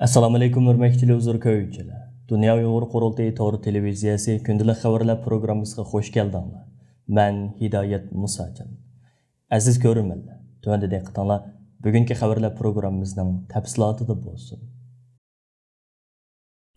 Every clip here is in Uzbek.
Assalomu alaykum hurmatli uzr ko'ruvchilar. Dunyo Uyg'ur qurultayi to'g'ri televiziyasi kundalik xabarlar programmasiga xush keldinglar. Men Hidoyat Musajon. Aziz ko'ruvchilar, tuanda diqqatinglar bugungi xabarlar programmamizning tafsilotida bo'lsin.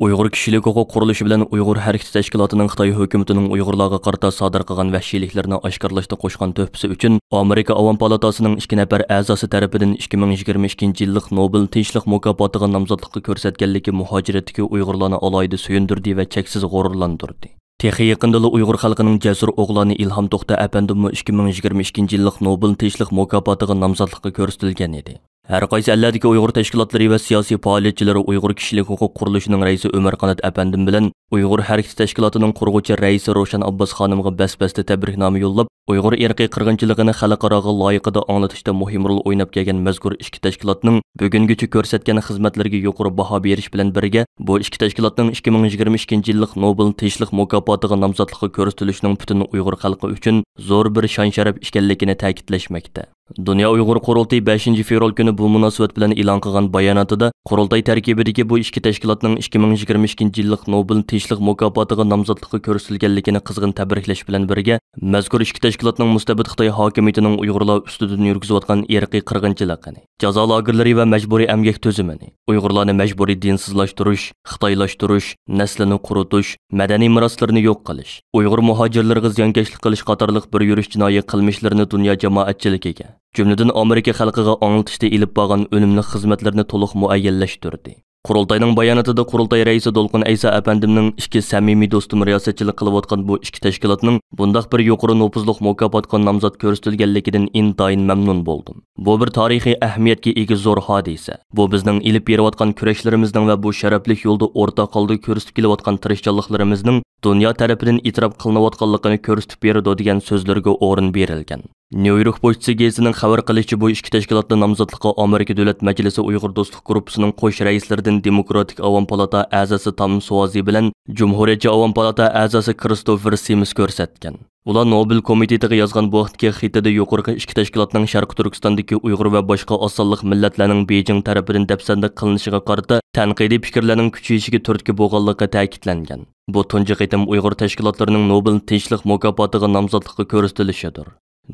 Uyghur kishilik huquq qurilishi bilan Uyghur harakati tashkilotining Xitoy hukumatining Uyg'urlarga qarata sodir qilgan vahshiyliklarni oshkorlashda qo'shgan tuhfasi uchun Amerika Avom palatasining 2 nafar a'zosi tarafidan 2022-yillik Nobel tinchlik mukofotiga nomzodlikka ko'rsatganligi muhojiratdagi Uyg'urlarni alohida suyundirdi va cheksiz g'ururlantirdi. Texi yaqinda Uyg'ur xalqining jasur o'g'loni Ilhom To'xta apandimi 2022-yillik Nobel tinchlik mukofotiga nomzodlikka ko'rsatilgan edi. Her qaysi ellardagi Uyg'ur tashkilotlari va siyosiy faoliyatchilari Uyg'ur kishilik huquq qurilishining raisi Ömer Qanat apandim bilan Uyg'ur harakati tashkilotining qurg'uvchi raisi Roshan Abbas xonimga bas-basda tabriknoma yo'llab, Uyg'ur irqiy qirg'inchiligini xalqaroga loyiqida anglatishda muhim rol o'ynab kelgan mazkur ikki tashkilotning bugungacha ko'rsatgan xizmatlariga yuqori baho berish bilan birga, bu ikki tashkilotning 2022-yillik Nobel tinchlik mukofotiga nomzodlikka ko'rsatilishining butun Uyg'ur xalqi uchun zo'r bir shon-sharaf ekanligini ta'kidlashmoqda. Dunyo Uyg'ur qurultayi 5-fevral kuni bu munosabat bilan e'lon qilgan bayonotida qurultay tarkibidagi bu ikki tashkilotning 2022-yillik Nobel tinchlik mukofotiga nomzodlikka ko'rsatilganligini qizg'in tabriklash bilan birga, mazkur ikki tashkilotning mustabid Xitoy hokimiyatining Uyg'urlar ustidan yurgizayotgan irqiy qirg'inchiligini, jazo lagerlari va majburiy emgak tuzumini, Uyg'urlarni majburiy dinsizlashtirish, xitoylashtirish, naslini quritish, madaniy meroslarini yo'q qilish, Uyg'ur muhojirlariga ziyonkashlik qilish qatorliq bir yurish jinoiy qilmishlarini dunyo jamoatchiligiga, jumladan Amerika xalqiga anglatishda ilib borgan unumli xizmatlarni to'liq muayyanlashtirdi. Qurultayning bayonotida qurultay raisi Dolqin Aysa apandimning ikki samimiy do'stim riyosatchilik qilayotgan bu ikki tashkilotning bundaq bir yuqori nopuzliq mukofotga nomzod ko'rsatilganligidan intayin mamnun bo'ldim. Bu bir tarixiy ahamiyatga ega zo'r hodisa. Bu bizning ilib berayotgan kurashlarimizning va bu sharafli yo'lda o'rtoq holda ko'rsatib kelayotgan tirishchanliklarimizning dunyo tarafidan e'tirof qilinayotganligini ko'rsatib beradi degan so'zlarga o'rin berilgan. New York pochtasi gazetining xabar qilishicha, bu ikki tashkilotni nomzodlikqa Amerika Davlat Majlisi Uyg'ur do'stlik gruppasining qo'sh raislaridan Demokratik Avom palata a'zosi Tom Suazi bilan Jumhuriyatchi Avom palata a'zosi Christopher Sims ko'rsatgan. Ular Nobel komitetiga yozgan bu vaqtga xitida yuqorqi ikki tashkilotning Sharq Turkistondagi Uyg'ur va boshqa osonliq millatlarning Beijing tarafidan dafsanda qilinishiga qarata tanqidiy fikrlarning kuchayishiga turtki bo'lganligi ta'kidlangan. Bu tunji qitim Uyg'ur tashkilotlarining Nobel tinchlik mukofotiga nomzodlikka ko'rsatilishidir.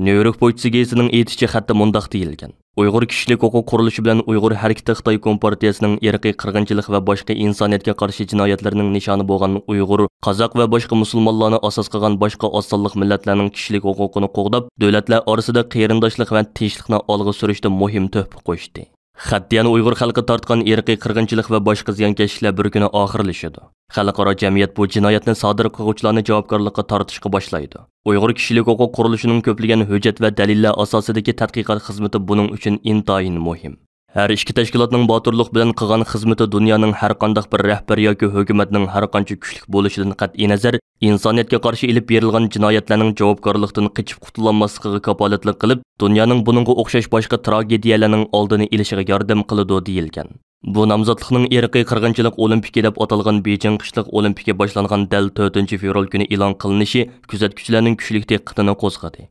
New York pochtasi gazetining aytishicha xatda mundaq deyilgan. Uyg'ur kishilik huquq qurilishi bilan Uyg'ur harakati Xitoy kompartiyasining irqiy qirg'inchilik va boshqa insoniyatga qarshi jinoyatlarining nishoni bo'lgan Uyg'ur, Qozoq va boshqa musulmonlarni asos qilgan boshqa osonliq millatlarning kishilik huquqini qo'g'dab, davlatlar orasida qarindoshlik va tinchlikni olg'a surishda muhim tuhfa qo'shdi. Xatdiyan Uyg'ur xalqi tortgan irqiy qirg'inchilik va boshqa ziyonkashliklar bir kuni oxirlashadi. Xalqaro jamiyat bu jinoyatni sodir qiluvchilarni javobgarlikka tortishga boshlaydi. Uyg'ur kishilik huquq qurilishining ko'plagan hujjat va dalillar asosidagi tadqiqot xizmati buning uchun intayin muhim. Her ikki tashkilotning boturlik bilan qilgan xizmati dunyoning har qanday bir rahbar yoki hukumatning har qancha kuchli bo'lishidan qat'iy nazar, insoniyatga qarshi ilib berilgan jinoyatlarning javobgarlikdan qochib qutulolmasligiga kafolatlik qilib, dunyoning buningga o'xshash boshqa tragediyalarning oldini olishiga yordam qiladi deyilgan. Bu nomzodlikning irqiy qirg'inchilik olimpiki deb atalgan Beijing qishliq olimpiki boshlangan dal 4-fevral kuni e'lon qilinishi kuzatuvchilarning kuchli diqqatini qo'zg'adi.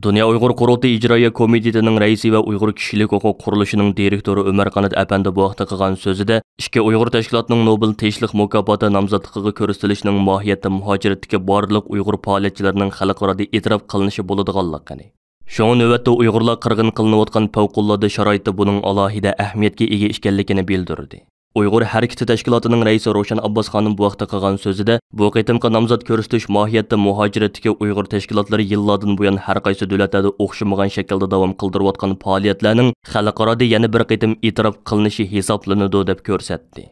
Dunyo Uyg'ur qurultayi ijroiya komitetining raisi va Uyg'ur kishilik huquq qurilishining direktori Ömer Qanat apandi bu vaqtda qilgan so'zida ikki Uyg'ur tashkilotining Nobel tinchlik mukofoti nomzodligiga ko'rsatilishining mohiyati muhojiratdagi barliq Uyg'ur faoliyatchilarining xalqaro e'tirof qilinishi bo'ladiganligini. Şoň növbetde Uyg'urlar qirg'in qilinayotgan favqulodda sharoitda buning alohida ahamiyatga ega ekanligini bildirdi. Uyg'ur harakati tashkilotining raisi Roshan Abbas xonim bu vaqtda qilgan so'zida, bu qitimqi nomzod ko'rsatish mohiyatda muhojiratdagi Uyg'ur tashkilotlari yillardan buyon har qaysi davlatlarda o'xshamagan shaklda davom qildirayotgan faoliyatlarning xalqaroda yana bir qitim e'tirof qilinishi hisoblanadi deb ko'rsatdi.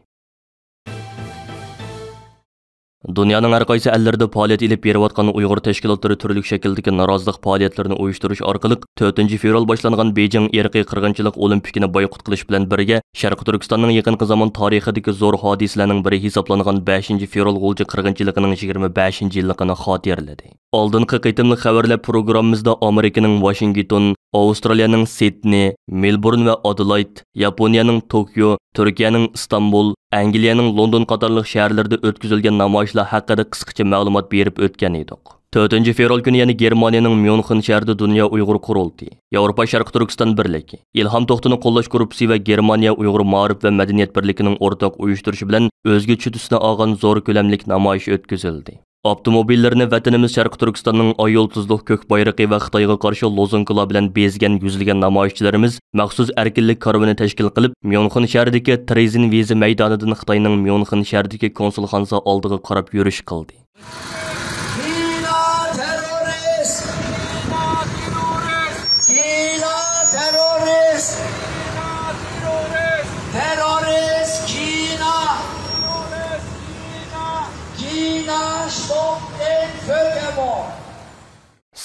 Dunyoning har qaysi ellarida faoliyat ilib berayotgan Uyg'ur tashkilotlari turli shakldagi norozilik faoliyatlarini uyushtirish orqali 4-fevral boshlangan Beijing irqiy qirg'inchilik olimpikini boykot qilish bilan birga Sharq Turkistonning yaqinqi zamon tarixidagi zo'r hodisalarning biri hisoblangan 5-fevral g'ulji qirg'inchiligining 25-yilligini xotirladi. Oldingi qitimli xabarlar programmamizda Amerikaning Washington, Avstraliyaning Sydney, Melbourne va Adelaide, Yaponiyaning Tokyo, Turkiyaning Istanbul, Angliyaning London qatorliq shaharlarda o'tkazilgan namoyishlar haqida qisqacha ma'lumot berib o'tgan edik. 4 fevral günü yani Germaniyaning Myunxen shahrida Dünya Uyg'ur qurultayı, Yevropa Sharq Turkiston birligi, İlham To'xtini qo'llash guruhi va Germaniya Uyg'ur ma'rif va madaniyat birligining o'rtaq uyushtirishi bilan o'zga chutusini olgan zo'r ko'lamlik namoyish o'tkazildi. Avtomobillarni vatanimiz Sharq Turkistonning ayolsizlik ko'k bayrog'i va Xitoyga qarshi lozunkalar bilan bezgan yuzlagan namoyishchilarimiz maxsus erkinlik karvoni tashkil qilib, Myunxen shahridagi Trezin Vizi maydonidan Xitoyning Myunxen shahridagi konsulxonasi oldiga qarab yurish qildi.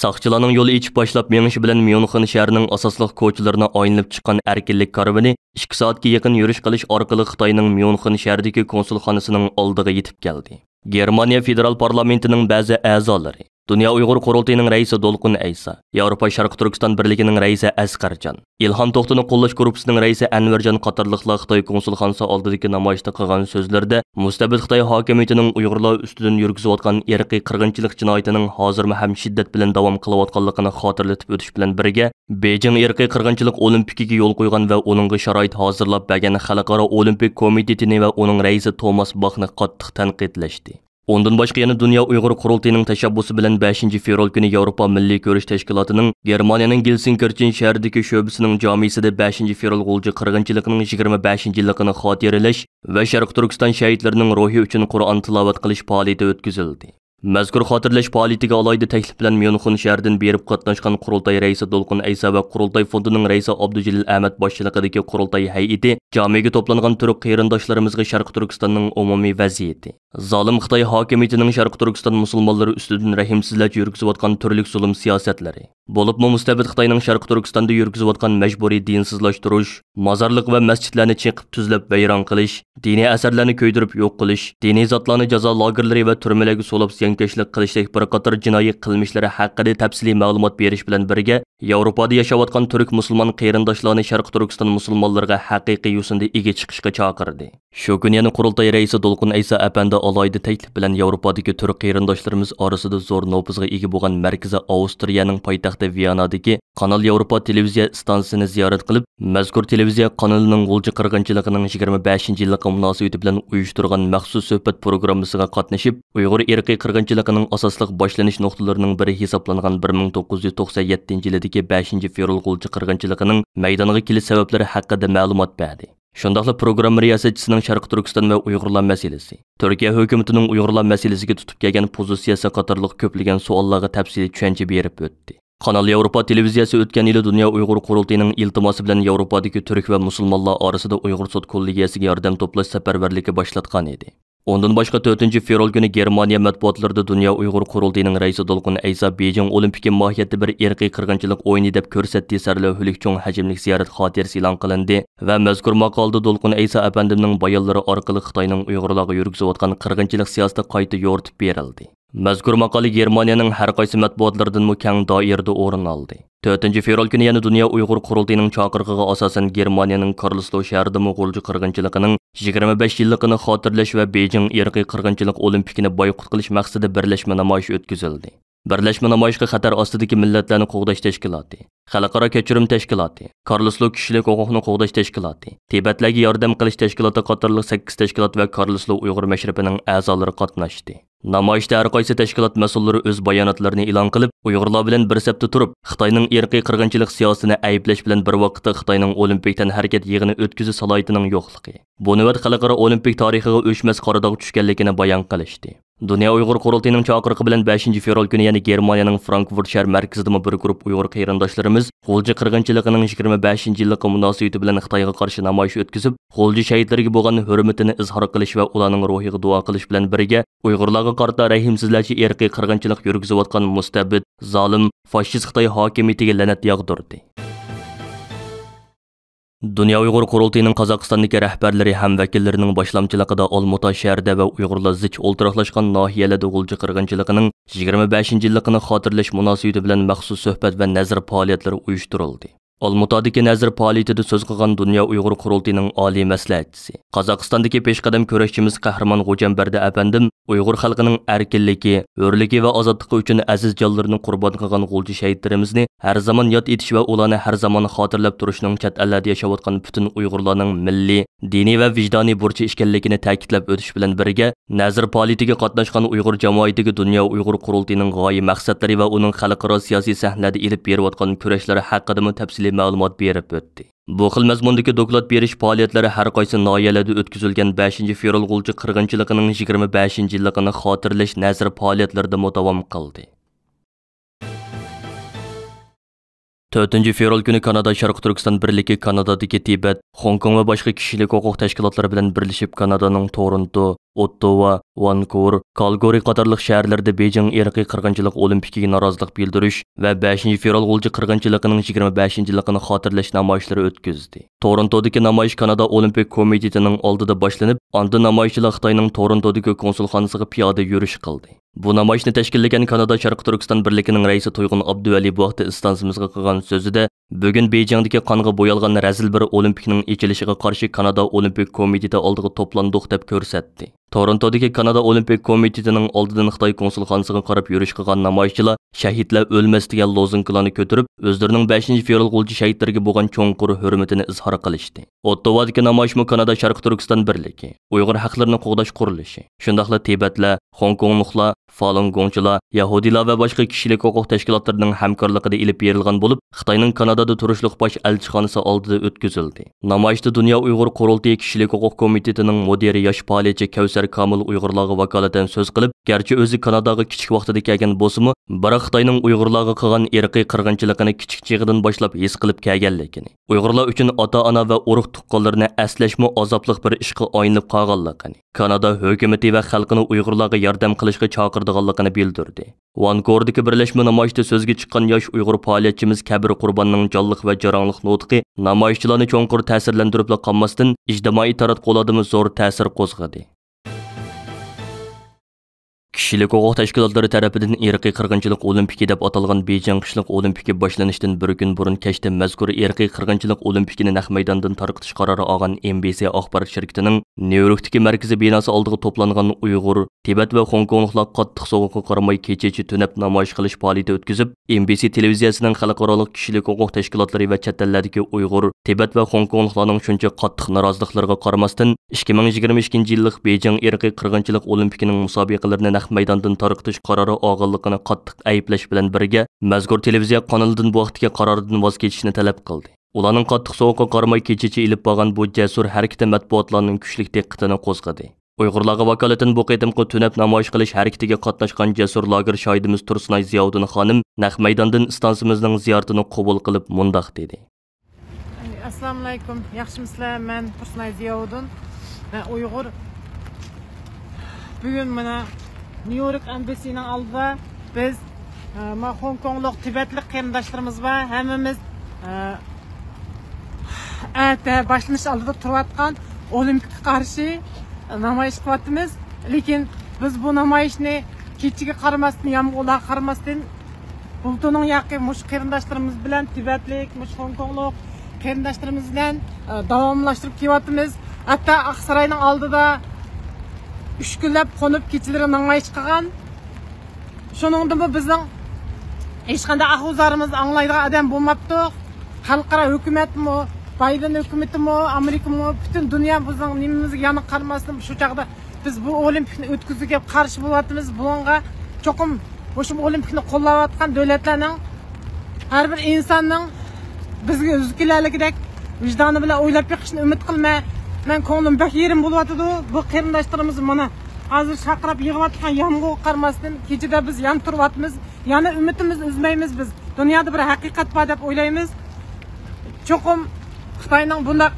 Saqchilarning yo'l ichib boshlab menishi bilan Myunxen shahrining asosliq ko'chalarini aylanib chiqqan erkinlik karvoni 2 soatga yaqin yurish qilish orqali Xitoyning Myunxen shahridagi konsulxonasining oldiga yetib keldi. Germaniya federal parlamentining ba'zi a'zolari, Dünya Uyg'ur qurultayining raisi Dolqun Aysa, Yevropa Sharq Turkiston birligining raisi Asqarjon, İlham To'xtini qo'llash guruhining raisi Anvarjon qatorliqlar Xitoy konsulxonasi oldidagi namoyishda qilgan so'zlarda mustabid Xitoy hokimiyatining Uyg'urlar ustidan yurgizayotgan irqiy qirg'inchilik jinoyatining hozirma ham shiddat bilan davom qilayotganligini xotirlatib o'tish bilan birga, Beijing irqiy qirg'inchilik olimpikiga yo'l qo'ygan va uning sharoit hozirlab bergan Xalqaro Olimpik komitetini va uning raisi Thomas Bachni qattiq tanqidlashdi. Ondan başqa yana Dünya Uyg'ur qurultayining tashabbusi bilan 5 fevral kuni Yevropa Milliy ko'rish tashkilotining Germaniyaning Gelsenkirchen shahridagi sho'bisining jamisida 5 fevral g'ulji qirg'inchiligining 25-yilligini xotiralash va Sharq Turkiston shahidlarining ruhi uchun Qur'on tilovat qilish faoliyati o'tkazildi. Mazkur xotirlash faoliyatiga alohida taklif bilan Myunxen shahridan berib qatnashgan qurultay raisi Dolqun Aysa va qurultay fondining raisi Abdujalil Ahmad boshchiligidagi qurultay hay'ati jamiga to'plangan turk qarindoshlarimizga Sharq Turkistonning umumiy vaziyati, zolim Xitoy hokimiyatining Sharq Turkiston musulmonlari ustidan rahimsizlarcha yurgizayotgan turli zulm siyosatlari, bo'libmi mustabid Xitoyning Sharq Turkistonda yurgizayotgan majburiy dinsizlashtirish, mozorliq va masjidlarni chiqib tuzlab vayron qilish, diniy asarlarni ko'ydirib yo'q qilish, diniy zotlarni jazo lagerlari va turmalarga solib ziyonkashlik qilishlik bir qator jinoiy qilmishlari haqida tafsiliy ma'lumot berish bilan birga, Yevropada yashayotgan turk musulmon qarindoshlarni Sharq Turkiston musulmonlariga haqiqiy yo'sinda ega chiqishga chaqirdi. Shu kuni yana qurultay raisi Dolqun Aysa apanda alohida taklif bilan Yevropadagi turk qarindoshlarimiz orasida zo'r nopuzga ega bo'lgan markazi Avstriyaning poytaxti Viyanadagi Kanal Yevropa televiziya stansiyasini ziyorat qilib, mazkur televiziya kanalining g'ulji qirg'inchiligining 25-yilligi munosabati bilan uyushtirgan maxsus suhbat programmasiga qatnashib, Uyg'ur irqiy qirg'inchiligining asosliq boshlanish nuqtalarining biri hisoblangan 1997-yildagi 5 fevral g'ulji qirg'inchiligining maydoniga kelish sabablari haqida ma'lumot berdi. Shundaqla programma riyosatchisining Sharq Turkiston va Uyg'urlar masalasi, Turkiya hukumatining Uyg'urlar masalasiga tutib kelgan pozitsiyasi qatorliq ko'plagan savollarga tafsiliy tushuncha berib o'tdi. Kanal Yevropa televiziyasi o'tgan yili Dünya Uyg'ur qurultayining iltimosi bilan Yevropadagi turk va musulmonlar orasida Uyg'ur sud kollegiyasiga yordam to'plash safarbarligi boshlatgan edi. Ondan başqa 4 fevral günü Germaniya matbuotlarida Dünya Uyg'ur qurultayining raisi Dolqun Aysa Beijing olimpiki mohiyatda bir irqiy qirg'inchilik o'yini deb ko'rsatdi sarlavhalik cho'ng hajmlik ziyorat xotirasi e'lon qilindi va mazkur maqolada Dolqun Aysa apandimning bayonlari orqali Xitoyning Uyg'urlarga yurgizayotgan qirg'inchilik siyosati qayta yo'ritib berildi. Mazkur maqola Germaniyaning har qaysi matbuotlaridan keng doirada o'rin oldi. 4 fevral kuni yana Dünya Uyg'ur qurultayining chaqirig'iga asosan Germaniyaning Karlsruhe shahrida g'ulji qirg'inchiligining 25 yilligini xotirlash va Beijing irqiy qirg'inchilik olimpikini boykot qilish maqsadida birlashma namoyish o'tkazildi. Birlashma namoyishga xatar ostidagi millatlarni qo'g'dash tashkiloti, Xalqaro kechirim tashkiloti, Karlsruhe kishilik huquqni qo'g'dash tashkiloti, Tibetlarga yordam qilish tashkiloti qatorliq 8 tashkilot va Karlsruhe Uyg'ur mashrabining a'zolari qatnashdi. Namoyishda har qaysi tashkilot mas'ullari o'z bayonotlarini e'lon qilib, Uyg'urlar bilan bir sapda turib, Xitoyning irqiy qirg'inchilik siyosatini ayblash bilan bir vaqtda Xitoyning olimpikdan harakat yig'ini o'tkazish salohiyatining yo'qligi, bu navbat xalqaro olimpik tarixiga o'chmas qoradog' tushganligini bayon qilishdi. Dünya Uyg'ur qurultayining chaqirig'i bilan 5 fevral kuni yana Germaniyaning Frankfurt shahar markazida bir guruh Uyg'ur qarindoshlarimiz g'ulji qirg'inchiligining 25-yilligi munosabati bilan Xitoyga qarshi namoyish o'tkazib, g'ulji shahidlarga bo'lgan hurmatini izhor qilish va ularning ruhiga duo qilish bilan birga Uyg'urlarga qarata rahimsizlarcha irqiy qirg'inchilik yurgizayotgan mustabid, zolim, fashist Xitoy hokimiyatiga la'nat yog'dirdi. Dünya Uyg'ur qurultayining Qozog'istondagi rahbarlari ham vakillarining boshlamchiligida Olmuta shahrida va Uyg'urlar zich o'ltiraqlashgan nohiyalarda g'ulji qirg'inchiligining 25-yilligini xotirlash munosabati bilan maxsus suhbat va nazar faoliyatlari uyushtirildi. Olmutadagi nazar faoliyatida so'z qilgan Dunyo Uyg'ur qurultiyining oliy maslahatchisi, Qozog'istondagi peshqadam kurashchimiz Qahramon G'o'janbardi afandim Uyg'ur xalqining erkinligi, hurligi va ozodligi uchun aziz jonlarini qurbon qilgan g'ulji shahidlarimizni har zamon yod etish va ularni har zamon xotirlab turishning chet ellarda yashayotgan butun Uyg'urlarning milliy, diniy va vijdoniy burchi ekanligini ta'kidlab o'tish bilan birga, nazar faoliyatiga qatnashgan Uyg'ur jamoatidagi Dunyo Uyg'ur qurultiyining g'oya maqsadlari va uning xalqaro siyosiy sahnada ilib berayotgan kurashlari haqida tafsiliy ma'lumot berib o'tdi. Bu xil mazmundagi doklad berish faoliyatlari har qaysi noyalarda o'tkazilgan 5-fevral g'ulji qirg'inchiligining 25-yilligini xotirlash nazar faoliyatlarida davom qildi. 4-fevral kuni Kanada Sharq Turkiston birligi Kanadadagi Tibet, Hong Kong va boshqa kishilik huquq tashkilotlari bilan birlashib Kanadaning Toronto, Ottawa, Vancouver, Calgary qatorliq shaharlarda Beijing irqiy qirg'inchilik olimpiyaga norozilik bildirish va 5-fevral g'ulji qirg'inchiligining 25-yilligini xotirlash namoyishlari o'tkazdi. Torontodagi namoyish Kanada Olimpik komitetining oldida boshlanib, unda namoyishchilar Xitoyning Torontodagi konsulxonasiga piyoda yurish qildi. Bu namoyishni tashkillagan Kanada Sharq Turkiston birligining raisi To'yg'un Abduvali bu vaqtda istansimizga qilgan so'zida, bugun Beijingdagi qonga bo'yalgan razil bir olimpikning echilishiga qarshi Kanada Olimpik komiteti oldiga to'plandik deb ko'rsatdi. Torontodagi Kanada Olimpik komitetining oldidan Xitoy konsulxonasiga qarab yurish qilgan namoyishchilar shahidlar o'lmas degan lozunkalarni ko'tarib, o'zlarining 5-fevral g'ulji shahidlariga bo'lgan cho'nqur hurmatini izhor qilishdi. Ottawadagi namoyishmi Kanada Sharq Turkiston birligi, Uyg'ur haqlarini qo'g'dash qurilishi, shundaqla Tibetlar, Hong Kongliklar, Falun Gongchilar, Yahudilar va boshqa kishilik huquq tashkilotlarining hamkorligida ilib berilgan bo'lib, Xitoyning Kanadada turishliq bosh elchixonasi oldida o'tkazildi. Namoyishda Dunyo Uyg'ur qurultiyi kishilik huquq komitetining mudiri yosh faoliyatchi Kavsar Komil Uyg'urlarga vakolatan so'z qilib, garchi o'zi Kanadaga kichik vaqtida kelgan bo'lsa-mu, biroq Xitoyning Uyg'urlarga qilgan irqiy qirg'inchiligini kichik chig'idan boshlab his qilib kelganligini, Uyg'urlar uchun ota-ona va urug' tuqqanlarni aslashmi azobliq bir ishga aylanib qolganligini, Kanada hukumati va xalqini Uyg'urlarga yordam qilishga chaqirdiganligini bildirdi. Vancouver'dagi birlashma namoyishda so'zga chiqqan yosh Uyg'ur faoliyatchimiz Kabir Qurbonning jonliq va jaronliq nutqi namoyishchilarni cho'nqur ta'sirlantirib qolmasdan ijtimoiy taratquladimi zo'r ta'sir qo'zg'adi. Kishilik huquq tashkilotlari tarafidan irqiy qirg'inchilik olimpiki deb atalgan Beijing qishliq olimpiki boshlanishdan bir kun burun kechda mazkur irqiy qirg'inchilik olimpikini naq maydondan tarqitish qarori olgan MBC axborot shirkatining Nyu-Yorkdagi markaziy binosi oldiga to'plangan Uyg'ur, Tibet va Hong Kongliklar qattiq sovuqqa qaramay kecha-kecha tunab namoyish qilish faoliyati o'tkazib, MBC televiziyasining xalqaro kishilik huquq tashkilotlari va chet ellardagi Uyg'ur, Tibet va Hong Kongliklarning shuncha qattiq noroziliklariga qaramasdan 2022-yillik Beijing irqiy qirg'inchilik olimpikining musobaqalarini maydondan tarqitish qarori olganligini qattiq ayiblash bilan birga mazkur televiziya kanalidan bu vaqtga qarordan voz kechishni talab qildi. Ularning qattiq sovuqqa qaramay kecha-kecha ilib bo'lgan bu jasur harakati matbuotlarning kuchli diqqatini qo'zg'adi. Uyg'urlarga vakolatan bu qitimqi tunab namoyish qilish harakatiga qatnashgan jasur lager shohidimiz Tursunay Ziyovuddin xonim naq maydondan istansimizning ziyoratini qabul qilib mundaq dedi. Assalomu alaykum, yaxshimisizlar? Men Tursunay Ziyovuddin. Men Uyg'ur. Bugun mana New York Embassy'ning oldida biz Hong Konglik Tibetlik qarindoshlarimiz va hammamiz boshlanish oldida turayotgan olimpikga qarshi namoyish qilyapmiz. Lekin biz bu namoyishni kechiga qaramasdan, yomg'irlarga qaramasdan bulutining yaqin mush qarindoshlarimiz bilan Tibetlik, mush Hong Konglik qarindoshlarimiz bilan davomlashtirib kelyapmiz. Hatto Aqsaroyning oldida 3 kunlab qo'nib kechalari namoyish qilgan. Shuningdan bizning hech qanday ahvozlarimiz anglaydigan odam bo'lmabdi. Xalqaro hukumatmi, Bayden hukumatimi, Amerikami, butun dunyo bizning nimamizga yoniq qaramasdan shu chaqda biz bu olimpikni o'tkazishga qarshi bo'lyapmiz. Bunga cho'qim o'sha olimpikni qo'llayotgan davlatlarning har bir insonning bizga o'zgalarligidek vijdoni bilan o'ylab yiqishni umid qilma. Men ko'nglim bak yerim bo'lyapti. Bu qarindoshlarimiz mana hozir chaqirib yig'ayotgan yomg'irga qaramasdan kechada biz yon turyapmiz. Yana umidimiz uzmaymiz biz. Dunyoda bir haqiqat bor deb o'ylaymiz. Cho'qim Xitoyning bunday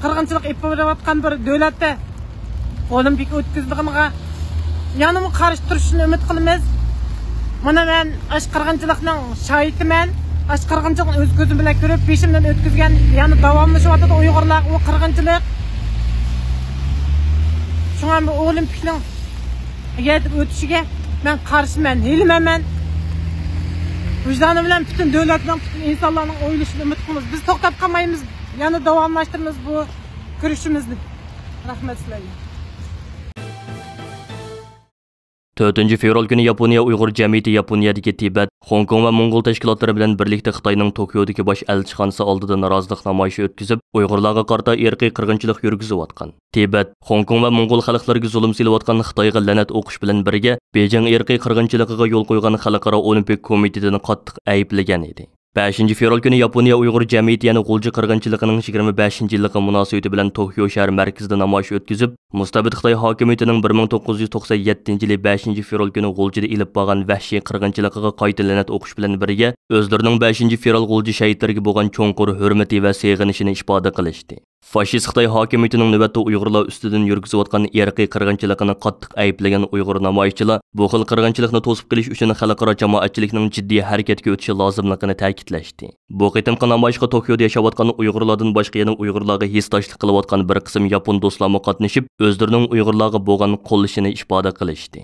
qirg'inchilik olib borayotgan bir davlatda olimpik o'tkazilganiga yana qarshi turishni umid qilamiz. Mana men ash qirg'inchilikning shohidiman. Ash qirg'inchilikni o'z ko'zim bilan ko'rib, peshimdan o'tkazgan, yana davomlashyapti Uyg'urlar u qirg'inchilik. Shunga bu olimpikning yetib o'tishiga men qarshiman, hilmaman. Vicdanı bilen bütün devletlerin, bütün insanların oyuluşunu ümit qilamiz. Biz to'xtab qolmaymiz. Yana davomlashtiramiz bu kurashimizni. Rahmat sizlarga. 4 fevral günü Yaponiya Uyghur Cemiyeti Yaponiyadagi Tibet, Hong Kong ve Mongol teşkilatları bilen birlikte Xitoyning Tokyodagi bosh elchixonasi oldida norozilik namoyishi o'tkazib, Uyg'urlarga qarata irqiy qirg'inchilik yurgizayotgan. Tibet, Hong Kong ve Mongol xalqlariga zulm silayotgan Xitoyga la'nat o'qish bilan birga Beijing irqiy qirg'inchiligiga yo'l qo'ygan Xalqaro Olimpik komitetini qattiq ayblagan edi. 5 fevral günü Yaponiya Uyghur Cemiyeti yani G'ulji qirg'inchiligining 25 yilligi munosabati bilan Tokyo shahar markazida namoyish o'tkazib, mustabid Xitoy hokimiyatining 1997 yili 5 fevral günü G'uljida ilib borgan vahshiy qirg'inchiligiga qayta la'nat o'qish bilan birga o'zlarining 5 fevral G'ulji shahidlariga bo'lgan cho'nqur hurmati va seg'inishini ifoda qilishdi. Faşist Xitoy hokimiyatining navbatda Uyg'urlar ustidan yurgizayotgan irqiy qirg'inchilikni qattiq ayblagan Uyg'ur namoyishchilar bu xil qirg'inchilikni to'sib qilish uchun xalqaro jamoatchilikning jiddiy harakatga o'tishi lozimligini ta'kidlashdi. Bu qitimqi namoyishga Tokyoda yashayotgan Uyg'urlardan boshqa yana Uyg'urlarga hissdoshlik qilayotgan bir qism yapon do'stlar qatnashib, o'zlarining Uyg'urlarga bo'lgan qo'llashini ifoda qilishdi.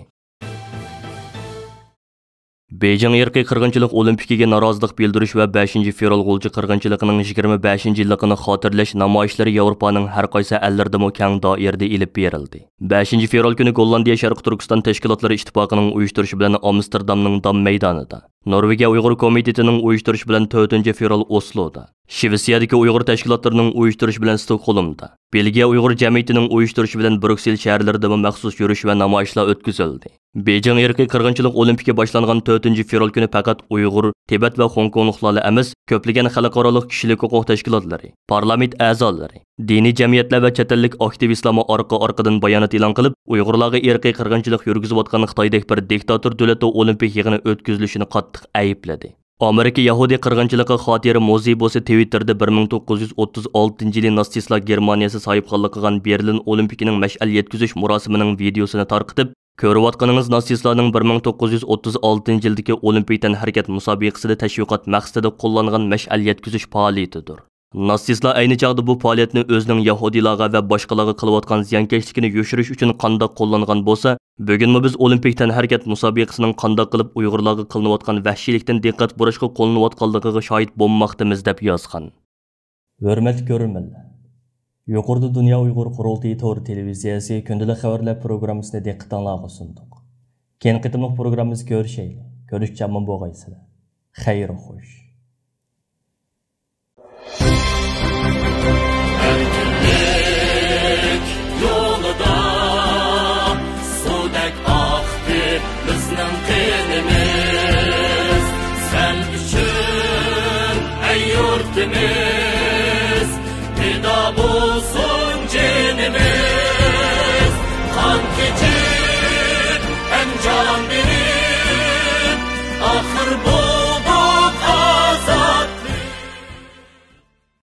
Beijing irqiy qirg'inchilik olimpikiga norozilik bildirish va 5 fevral G'ulji qirg'inchiligining 25 yilligini xotirlash namoyishlari Yevropaning har qaysi ellarida keng doirada ilib berildi. 5 fevral kuni Gollandiya Sharq Turkiston tashkilotlari ittifoqining uyushtirishi bilan Amsterdamning Dam maydonida, Norvegiya Uyg'ur komitetining uyushtirishi bilan 4 fevral Osloda, Shvetsiyadagi Uyg'ur tashkilotlarining uyushtirishi bilan Stokgolmda, Belgiya Uyg'ur jamiyatining uyushtirishi bilan Bruksel shaharlarida maxsus yurish va namoyishlar o'tkazildi. Beijing irqiy qirg'inchilik olimpiki boshlangan 4 fevral kuni faqat Uyg'ur, Tibet va Hong Kongliklar emas, ko'plagan xalqaro kishilik huquq tashkilotlari, parlament a'zolari, diniy jamiyatlar va chet ellik aktivistlar orqa-orqadan bayonot e'lon qilib, Uyg'urlarga irqiy qirg'inchilik yurgizayotgan Xitoydagi bir diktator davlatda olimpik yig'ini o'tkazilishini qattiq aybladi. Amerika Yahudi qirg'inchiligi xotira muzeyi Twitterda 1936 yili natsistlar Germaniyasi sohibxonlik qilgan Berlin olimpikining mash'al yetkazish murosimining videosini tarqitib, ko'rayotganingiz natsistlarning 1936 yildagi olimpik tanharakat musobaqasida tashviqot maqsadida qo'llangan mash'al yetkazish faoliyatidir. Natsistlar ayni chog'da bu faoliyatni o'zining Yahudilarga va boshqalarga qilayotgan ziyonkashligini yoshirish uchun qanday qo'llangan bo'lsa, bugunmi biz olimpik tanharakat musobaqasining qanday qilib Uyg'urlarga qilinayotgan vahshiylikdan diqqat burishga qo'llanayotganligiga shohid bo'lmoqdamiz deb yozgan. Hurmatli ko'ruvchilar, yuqorida Dunyo Uyg'ur qurultiyi to'g'ri televiziyasi kundalik xabarlar programmasini diqqatingizga sundik. Keyin qitimliq programmamizni ko'rishaylik. Ko'rishchaman bo'lgaysizlar. Xayr xo'sh. Yolda sudek aktı bizning qinimiz, sen üçün ey yurtimiz, fida bo'lsin jinimiz, qon kechib hem can